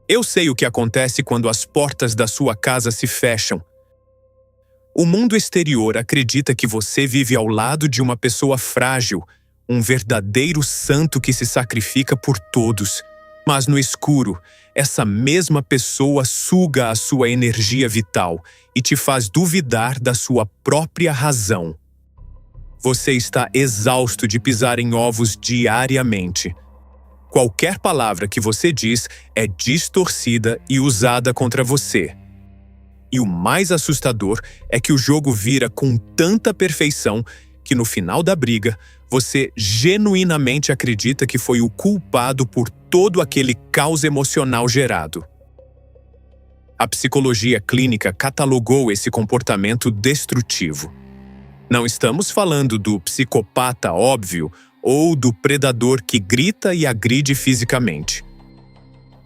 Eu sei o que acontece quando as portas da sua casa se fecham. O mundo exterior acredita que você vive ao lado de uma pessoa frágil, um verdadeiro santo que se sacrifica por todos. Mas no escuro, essa mesma pessoa suga a sua energia vital e te faz duvidar da sua própria razão. Você está exausto de pisar em ovos diariamente. Qualquer palavra que você diz é distorcida e usada contra você. E o mais assustador é que o jogo vira com tanta perfeição que no final da briga, você genuinamente acredita que foi o culpado por todo aquele caos emocional gerado. A psicologia clínica catalogou esse comportamento destrutivo. Não estamos falando do psicopata óbvio ou do predador que grita e agride fisicamente.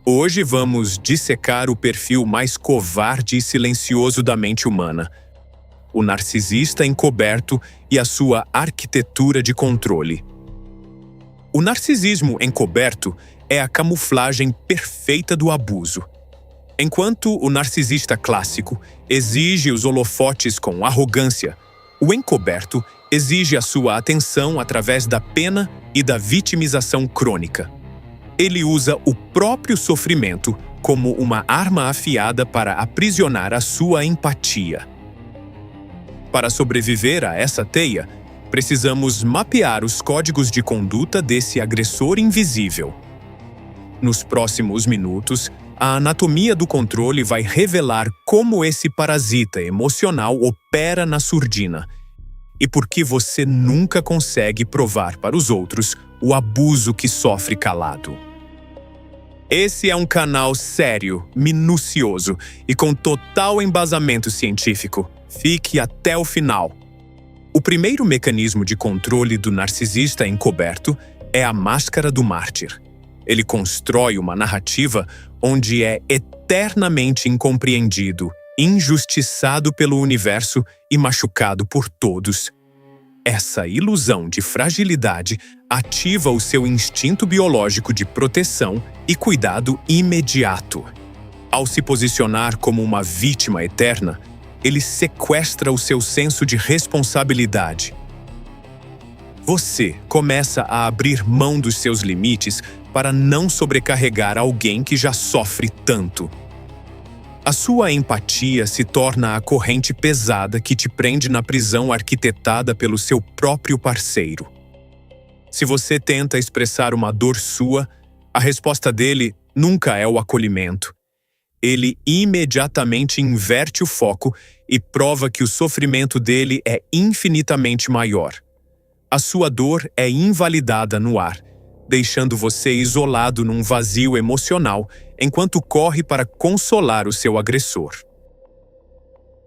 Hoje vamos dissecar o perfil mais covarde e silencioso da mente humana, o narcisista encoberto e a sua arquitetura de controle. O narcisismo encoberto é a camuflagem perfeita do abuso. Enquanto o narcisista clássico exige os holofotes com arrogância, o encoberto exige a sua atenção através da pena e da vitimização crônica. Ele usa o próprio sofrimento como uma arma afiada para aprisionar a sua empatia. Para sobreviver a essa teia, precisamos mapear os códigos de conduta desse agressor invisível. Nos próximos minutos, a anatomia do controle vai revelar como esse parasita emocional opera na surdina e por que você nunca consegue provar para os outros o abuso que sofre calado. Esse é um canal sério, minucioso e com total embasamento científico. Fique até o final. O primeiro mecanismo de controle do narcisista encoberto é a máscara do mártir. Ele constrói uma narrativa onde é eternamente incompreendido, injustiçado pelo universo e machucado por todos. Essa ilusão de fragilidade ativa o seu instinto biológico de proteção e cuidado imediato. Ao se posicionar como uma vítima eterna, ele sequestra o seu senso de responsabilidade. Você começa a abrir mão dos seus limites para não sobrecarregar alguém que já sofre tanto. A sua empatia se torna a corrente pesada que te prende na prisão arquitetada pelo seu próprio parceiro. Se você tenta expressar uma dor sua, a resposta dele nunca é o acolhimento. Ele imediatamente inverte o foco e prova que o sofrimento dele é infinitamente maior. A sua dor é invalidada no ar, deixando você isolado num vazio emocional enquanto corre para consolar o seu agressor.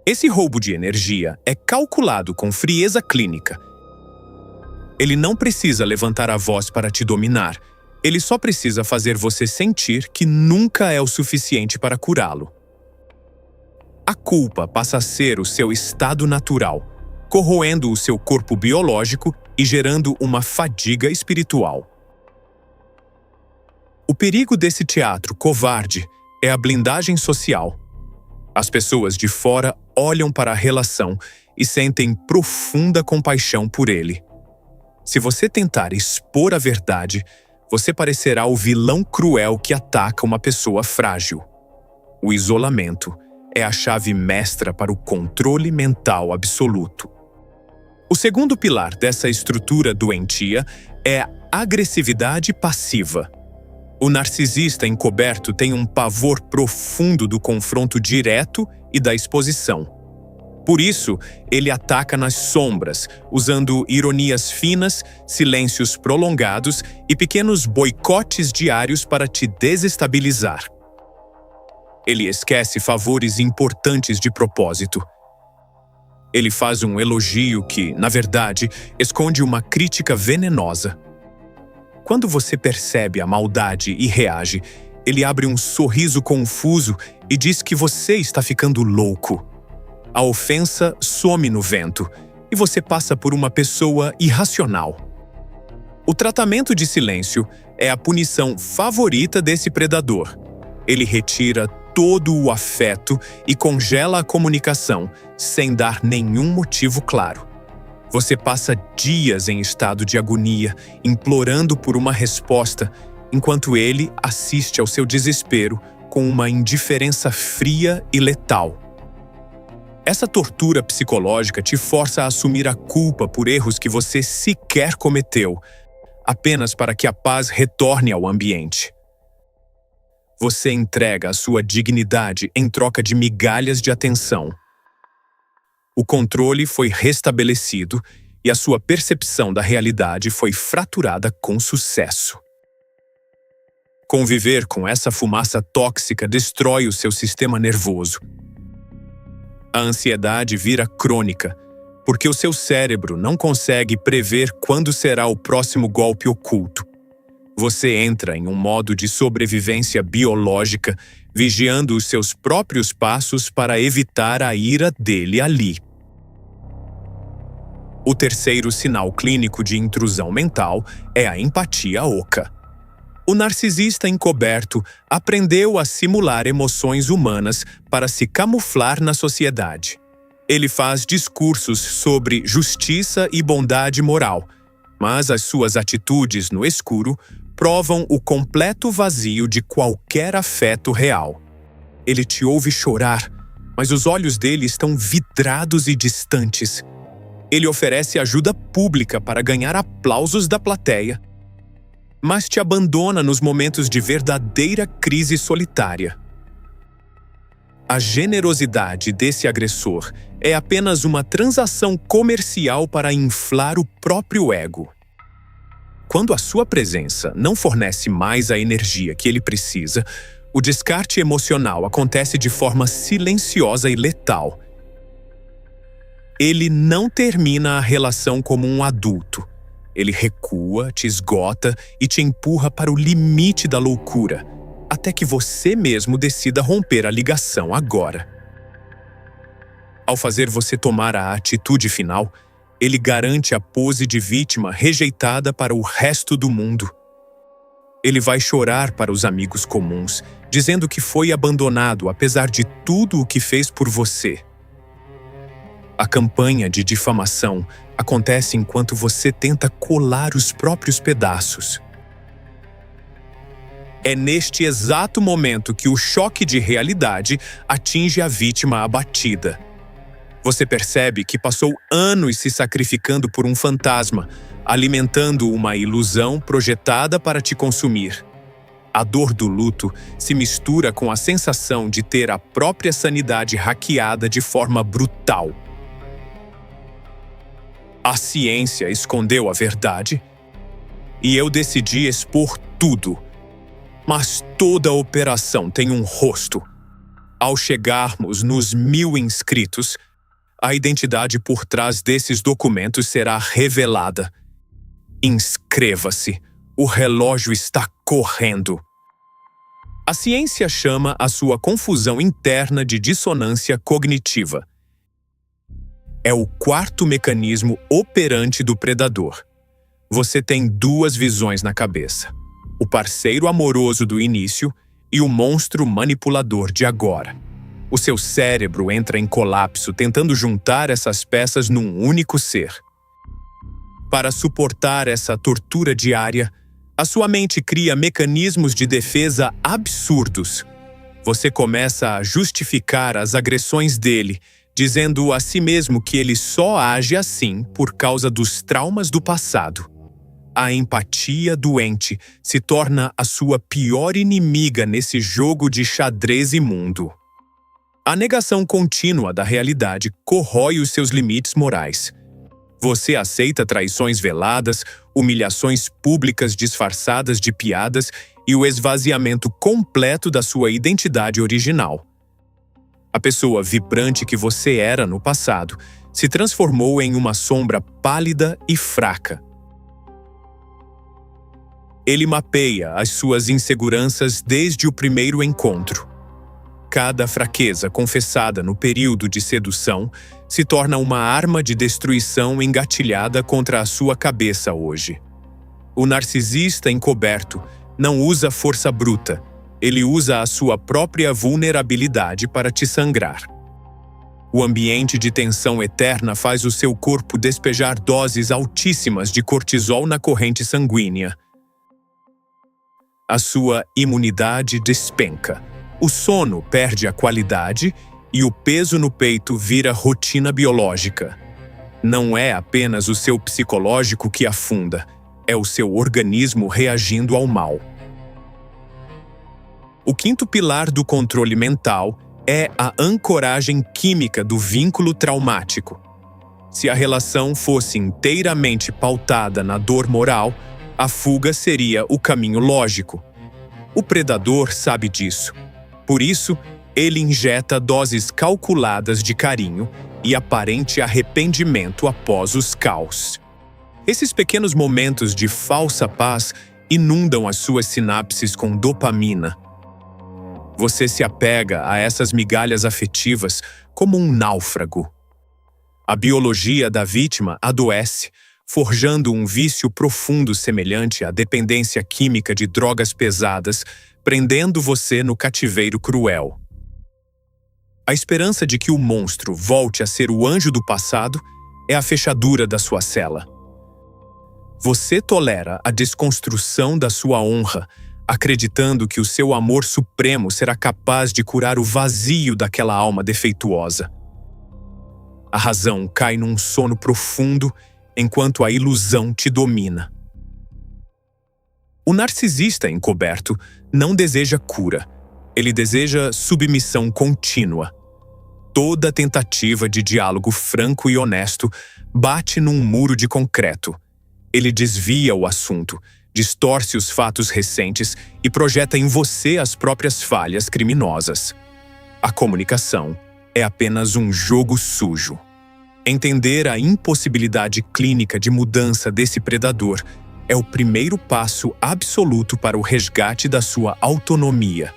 Esse roubo de energia é calculado com frieza clínica. Ele não precisa levantar a voz para te dominar. Ele só precisa fazer você sentir que nunca é o suficiente para curá-lo. A culpa passa a ser o seu estado natural, corroendo o seu corpo biológico e gerando uma fadiga espiritual. O perigo desse teatro covarde é a blindagem social. As pessoas de fora olham para a relação e sentem profunda compaixão por ele. Se você tentar expor a verdade, você parecerá o vilão cruel que ataca uma pessoa frágil. O isolamento é a chave mestra para o controle mental absoluto. O segundo pilar dessa estrutura doentia é a agressividade passiva. O narcisista encoberto tem um pavor profundo do confronto direto e da exposição. Por isso, ele ataca nas sombras, usando ironias finas, silêncios prolongados e pequenos boicotes diários para te desestabilizar. Ele esquece favores importantes de propósito. Ele faz um elogio que, na verdade, esconde uma crítica venenosa. Quando você percebe a maldade e reage, ele abre um sorriso confuso e diz que você está ficando louco. A ofensa some no vento e você passa por uma pessoa irracional. O tratamento de silêncio é a punição favorita desse predador. Ele retira todo o afeto e congela a comunicação, sem dar nenhum motivo claro. Você passa dias em estado de agonia, implorando por uma resposta, enquanto ele assiste ao seu desespero com uma indiferença fria e letal. Essa tortura psicológica te força a assumir a culpa por erros que você sequer cometeu, apenas para que a paz retorne ao ambiente. Você entrega a sua dignidade em troca de migalhas de atenção. O controle foi restabelecido e a sua percepção da realidade foi fraturada com sucesso. Conviver com essa fumaça tóxica destrói o seu sistema nervoso. A ansiedade vira crônica, porque o seu cérebro não consegue prever quando será o próximo golpe oculto. Você entra em um modo de sobrevivência biológica, vigiando os seus próprios passos para evitar a ira dele ali. O terceiro sinal clínico de intrusão mental é a empatia oca. O narcisista encoberto aprendeu a simular emoções humanas para se camuflar na sociedade. Ele faz discursos sobre justiça e bondade moral, mas as suas atitudes no escuro provam o completo vazio de qualquer afeto real. Ele te ouve chorar, mas os olhos dele estão vidrados e distantes. Ele oferece ajuda pública para ganhar aplausos da plateia, mas te abandona nos momentos de verdadeira crise solitária. A generosidade desse agressor é apenas uma transação comercial para inflar o próprio ego. Quando a sua presença não fornece mais a energia que ele precisa, o descarte emocional acontece de forma silenciosa e letal. Ele não termina a relação como um adulto. Ele recua, te esgota e te empurra para o limite da loucura, até que você mesmo decida romper a ligação agora. Ao fazer você tomar a atitude final, ele garante a pose de vítima rejeitada para o resto do mundo. Ele vai chorar para os amigos comuns, dizendo que foi abandonado apesar de tudo o que fez por você. A campanha de difamação acontece enquanto você tenta colar os próprios pedaços. É neste exato momento que o choque de realidade atinge a vítima abatida. Você percebe que passou anos se sacrificando por um fantasma, alimentando uma ilusão projetada para te consumir. A dor do luto se mistura com a sensação de ter a própria sanidade hackeada de forma brutal. A ciência escondeu a verdade e eu decidi expor tudo. Mas toda operação tem um rosto. Ao chegarmos nos 1000 inscritos, a identidade por trás desses documentos será revelada. Inscreva-se. O relógio está correndo. A ciência chama a sua confusão interna de dissonância cognitiva. É o quarto mecanismo operante do predador. Você tem duas visões na cabeça: o parceiro amoroso do início e o monstro manipulador de agora. O seu cérebro entra em colapso tentando juntar essas peças num único ser. Para suportar essa tortura diária, a sua mente cria mecanismos de defesa absurdos. Você começa a justificar as agressões dele, dizendo a si mesmo que ele só age assim por causa dos traumas do passado. A empatia doente se torna a sua pior inimiga nesse jogo de xadrez imundo. A negação contínua da realidade corrói os seus limites morais. Você aceita traições veladas, humilhações públicas disfarçadas de piadas e o esvaziamento completo da sua identidade original. A pessoa vibrante que você era no passado se transformou em uma sombra pálida e fraca. Ele mapeia as suas inseguranças desde o primeiro encontro. Cada fraqueza confessada no período de sedução se torna uma arma de destruição engatilhada contra a sua cabeça hoje. O narcisista encoberto não usa força bruta. ele usa a sua própria vulnerabilidade para te sangrar. O ambiente de tensão eterna faz o seu corpo despejar doses altíssimas de cortisol na corrente sanguínea. A sua imunidade despenca. O sono perde a qualidade e o peso no peito vira rotina biológica. Não é apenas o seu psicológico que afunda, é o seu organismo reagindo ao mal. O quinto pilar do controle mental é a ancoragem química do vínculo traumático. Se a relação fosse inteiramente pautada na dor moral, a fuga seria o caminho lógico. O predador sabe disso. Por isso, ele injeta doses calculadas de carinho e aparente arrependimento após os caos. Esses pequenos momentos de falsa paz inundam as suas sinapses com dopamina. Você se apega a essas migalhas afetivas como um náufrago. A biologia da vítima adoece, forjando um vício profundo semelhante à dependência química de drogas pesadas, prendendo você no cativeiro cruel. A esperança de que o monstro volte a ser o anjo do passado é a fechadura da sua cela. Você tolera a desconstrução da sua honra, acreditando que o seu amor supremo será capaz de curar o vazio daquela alma defeituosa. A razão cai num sono profundo enquanto a ilusão te domina. O narcisista encoberto não deseja cura, ele deseja submissão contínua. Toda tentativa de diálogo franco e honesto bate num muro de concreto. Ele desvia o assunto, distorce os fatos recentes e projeta em você as próprias falhas criminosas. A comunicação é apenas um jogo sujo. Entender a impossibilidade clínica de mudança desse predador é o primeiro passo absoluto para o resgate da sua autonomia.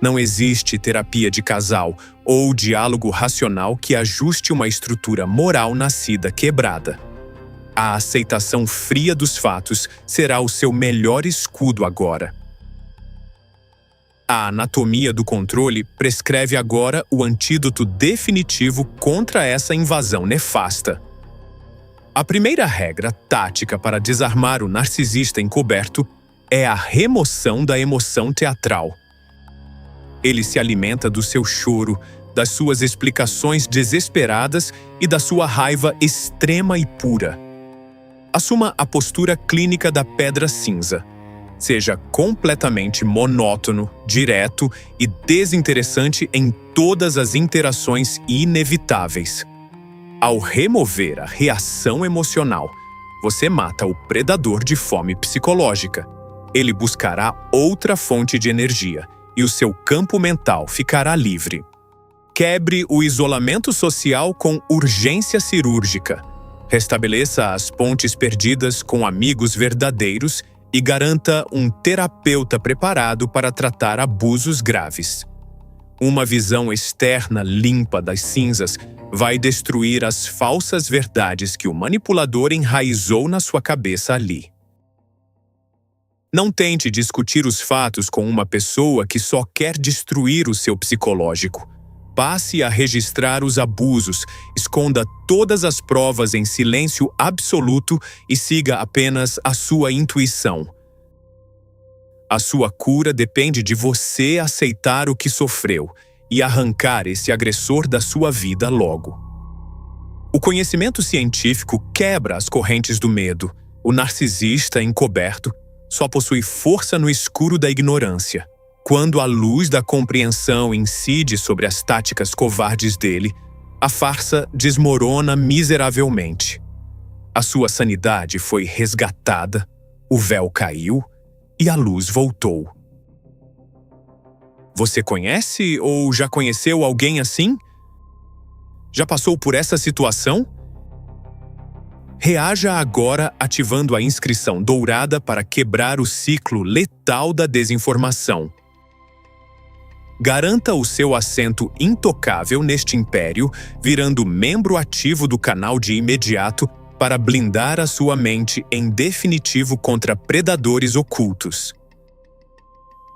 Não existe terapia de casal ou diálogo racional que ajuste uma estrutura moral nascida quebrada. A aceitação fria dos fatos será o seu melhor escudo agora. A anatomia do controle prescreve agora o antídoto definitivo contra essa invasão nefasta. A primeira regra tática para desarmar o narcisista encoberto é a remoção da emoção teatral. Ele se alimenta do seu choro, das suas explicações desesperadas e da sua raiva extrema e pura. Assuma a postura clínica da pedra cinza. Seja completamente monótono, direto e desinteressante em todas as interações inevitáveis. Ao remover a reação emocional, você mata o predador de fome psicológica. Ele buscará outra fonte de energia e o seu campo mental ficará livre. Quebre o isolamento social com urgência cirúrgica. Restabeleça as pontes perdidas com amigos verdadeiros e garanta um terapeuta preparado para tratar abusos graves. Uma visão externa limpa das cinzas vai destruir as falsas verdades que o manipulador enraizou na sua cabeça ali. Não tente discutir os fatos com uma pessoa que só quer destruir o seu psicológico. Passe a registrar os abusos, esconda todas as provas em silêncio absoluto e siga apenas a sua intuição. A sua cura depende de você aceitar o que sofreu e arrancar esse agressor da sua vida logo. O conhecimento científico quebra as correntes do medo. O narcisista encoberto só possui força no escuro da ignorância. Quando a luz da compreensão incide sobre as táticas covardes dele, a farsa desmorona miseravelmente. A sua sanidade foi resgatada, o véu caiu e a luz voltou. Você conhece ou já conheceu alguém assim? Já passou por essa situação? Reaja agora ativando a inscrição dourada para quebrar o ciclo letal da desinformação. Garanta o seu assento intocável neste império, virando membro ativo do canal de imediato para blindar a sua mente em definitivo contra predadores ocultos.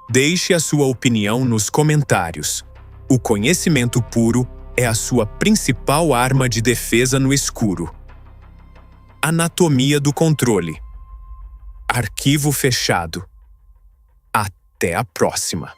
Deixe a sua opinião nos comentários. O conhecimento puro é a sua principal arma de defesa no escuro. Anatomia do controle. Arquivo fechado. Até a próxima.